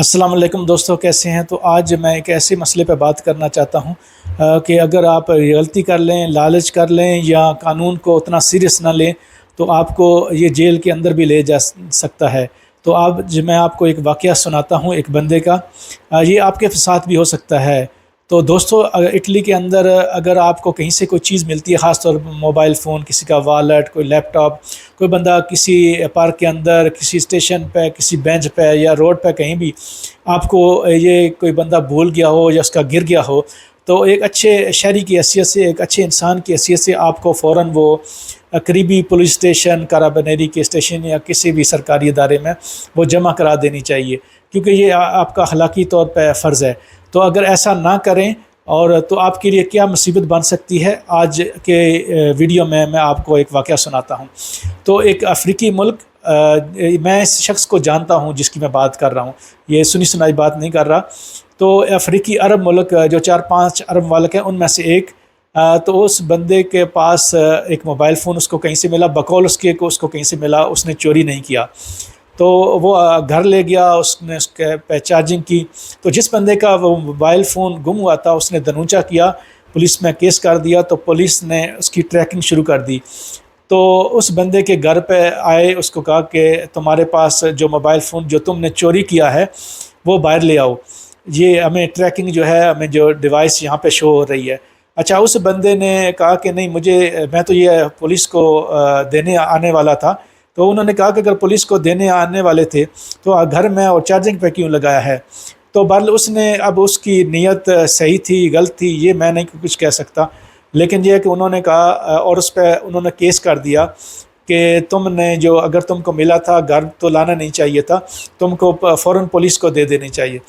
अस्सलाम वालेकुम दोस्तों, कैसे हैं। तो आज मैं एक ऐसे मसले पर बात करना चाहता हूं कि अगर आप गलती कर लें, लालच कर लें या कानून को उतना सीरियस ना लें तो आपको ये जेल के अंदर भी ले जा सकता है। तो मैं आपको एक वाक़या सुनाता हूं एक बंदे का। ये आपके साथ भी हो सकता है। तो दोस्तों, इटली के अंदर अगर आपको कहीं से कोई चीज़ मिलती है, ख़ास तौर पर मोबाइल फ़ोन, किसी का वॉलेट, कोई लैपटॉप, कोई बंदा किसी पार्क के अंदर, किसी स्टेशन पे, किसी बेंच पे या रोड पे कहीं भी आपको ये कोई बंदा भूल गया हो या उसका गिर गया हो, तो एक अच्छे शहरी की हैसियत से, एक अच्छे इंसान की हैसियत से आपको फ़ौरन वो करीबी पुलिस स्टेशन, काराबनेरी के स्टेशन या किसी भी सरकारी इदारे में वो जमा करा देनी चाहिए, क्योंकि ये आपका अखलाकी तौर पर फ़र्ज़ है। तो अगर ऐसा ना करें और तो आपके लिए क्या मुसीबत बन सकती है, आज के वीडियो में मैं आपको एक वाक़या सुनाता हूँ। तो एक अफ्रीकी मुल्क, मैं इस शख्स को जानता हूँ जिसकी मैं बात कर रहा हूँ, ये सुनी सुनाई बात नहीं कर रहा। तो अफ्रीकी अरब मुल्क जो 4-5 अरब मुल्क हैं उनमें से एक, तो उस बंदे के पास एक मोबाइल फ़ोन उसको कहीं से मिला, बकौल उसके को उसको कहीं से मिला, उसने चोरी नहीं किया। तो वो घर ले गया, उसने उसके पे चार्जिंग की। तो जिस बंदे का वो मोबाइल फ़ोन गुम हुआ था उसने दनूचा किया, पुलिस में केस कर दिया। तो पुलिस ने उसकी ट्रैकिंग शुरू कर दी। तो उस बंदे के घर पे आए, उसको कहा कि तुम्हारे पास जो मोबाइल फ़ोन जो तुमने चोरी किया है वो बाहर ले आओ, ये हमें ट्रैकिंग जो है, हमें जो डिवाइस यहाँ पे शो हो रही है। अच्छा, उस बंदे ने कहा कि नहीं, मैं तो ये पुलिस को देने आने वाला था। तो उन्होंने कहा कि अगर पुलिस को देने आने वाले थे तो घर में और चार्जिंग पे क्यों लगाया है। तो बहरहाल उसने, अब उसकी नीयत सही थी गलत थी ये मैं नहीं कुछ कह सकता, लेकिन ये है कि उन्होंने कहा और उस पर उन्होंने केस कर दिया कि तुमने जो, अगर तुमको मिला था घर तो लाना नहीं चाहिए था, तुमको फ़ौरन पुलिस को दे देनी चाहिए।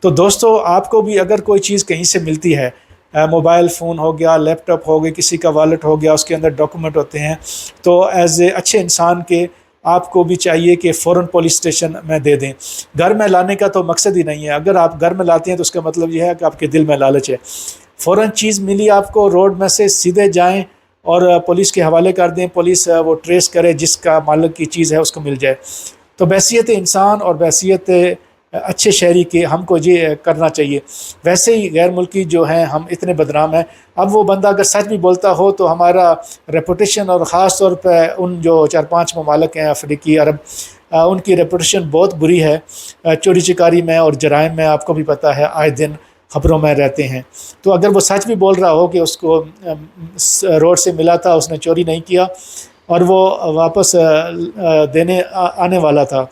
तो दोस्तों, आपको भी अगर कोई चीज़ कहीं से मिलती है, मोबाइल फ़ोन हो गया, लैपटॉप हो गया, किसी का वॉलेट हो गया, उसके अंदर डॉक्यूमेंट होते हैं, तो एज़ ए अच्छे इंसान के आपको भी चाहिए कि फ़ौरन पुलिस स्टेशन में दे दें। घर में लाने का तो मकसद ही नहीं है। अगर आप घर में लाते हैं तो उसका मतलब यह है कि आपके दिल में लालच है। फ़ौरन चीज़ मिली आपको, रोड में से सीधे जाएं और पुलिस के हवाले कर दें, पुलिस वो ट्रेस करे, जिसका मालिक की चीज़ है उसको मिल जाए। तो बहैसियत इंसान और बहैसियत अच्छे शहरी के हमको ये करना चाहिए। वैसे ही गैर मुल्की जो हैं, हम इतने बदनाम हैं। अब वो बंदा अगर सच भी बोलता हो तो हमारा रेपुटेशन, और ख़ास तौर पे उन जो 4-5 ममालिक हैं अफ्रीकी अरब, उनकी रेपुटेशन बहुत बुरी है चोरी चिकारी में और जराइम में। आपको भी पता है, आए दिन खबरों में रहते हैं। तो अगर वो सच भी बोल रहा हो कि उसको रोड से मिला था, उसने चोरी नहीं किया और वो वापस देने आने वाला था,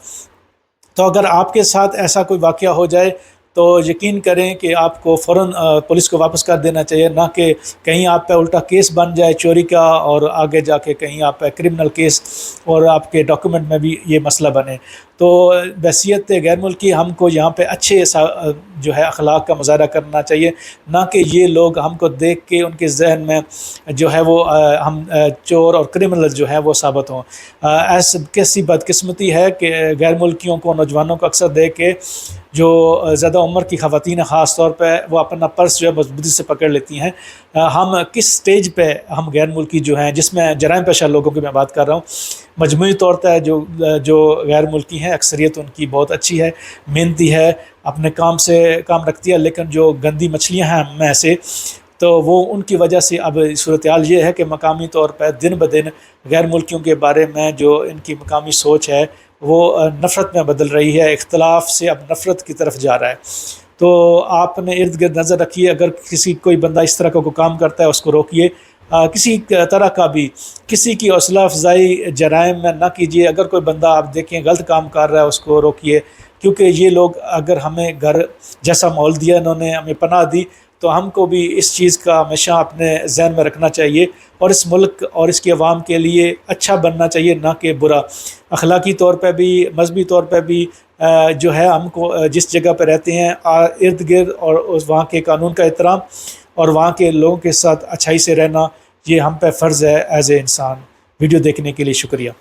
तो अगर आपके साथ ऐसा कोई वाक़या हो जाए तो यकीन करें कि आपको फ़ौरन पुलिस को वापस कर देना चाहिए, ना कि कहीं आप पे उल्टा केस बन जाए चोरी का और आगे जाके कहीं आप पे क्रिमिनल केस और आपके डॉक्यूमेंट में भी ये मसला बने। तो बहैसियत गैर मुल्की हमको यहाँ पे अच्छे जो है अखलाक का मुज़ाहरा करना चाहिए, ना कि ये लोग हमको देख के उनके जहन में जो है वो हम चोर और क्रिमिनल जो है वो साबित हों। ऐसी कैसी बदकिस्मती है कि गैर मुल्कियों को, नौजवानों को अक्सर देख के जो ज़्यादा उम्र की ख़वातीन ख़ास तौर पे वो अपना पर्स जो है मजबूती से पकड़ लेती हैं। हम किस स्टेज पे हम गैर मुल्की जो हैं, जिसमें जराइम पेशा लोगों की मैं बात कर रहा हूँ, मजमूई तौर पर जो गैर मुल्की हैं, अक्सरियत उनकी बहुत अच्छी है, मेहनती है, अपने काम से काम रखती है, लेकिन जो गंदी मछलियाँ हैं हम में से, तो वो उनकी वजह से अब सूरत हाल ये है कि मकामी तौर पर दिन ब दिन गैर मुल्कियों के बारे में जो इनकी मकामी सोच है वो नफ़रत में बदल रही है, इख्तलाफ से अब नफ़रत की तरफ जा रहा है। तो आपने इर्द गिर्द नज़र रखिए, अगर कोई बंदा इस तरह का कोई काम करता है उसको रोकिए। किसी तरह का भी किसी की हौसला अफजाई जराइम में ना कीजिए। अगर कोई बंदा आप देखें गलत काम कर रहा है उसको रोकिए, क्योंकि ये लोग अगर हमें घर जैसा माहौल दिया, इन्होंने हमें पनाह दी, तो हमको भी इस चीज़ का हमेशा अपने जहन में रखना चाहिए और इस मुल्क और इसकी आवाम के लिए अच्छा बनना चाहिए, ना कि बुरा। अखलाकी तौर पर भी, मजहबी तौर पर भी जो है हमको जिस जगह पर रहते हैं इर्द गिर्द और उस वहाँ के कानून का एहतराम और वहाँ के लोगों के साथ अच्छाई से रहना, ये हम पे फ़र्ज़ है एज़ ए इंसान। वीडियो देखने के लिए शुक्रिया।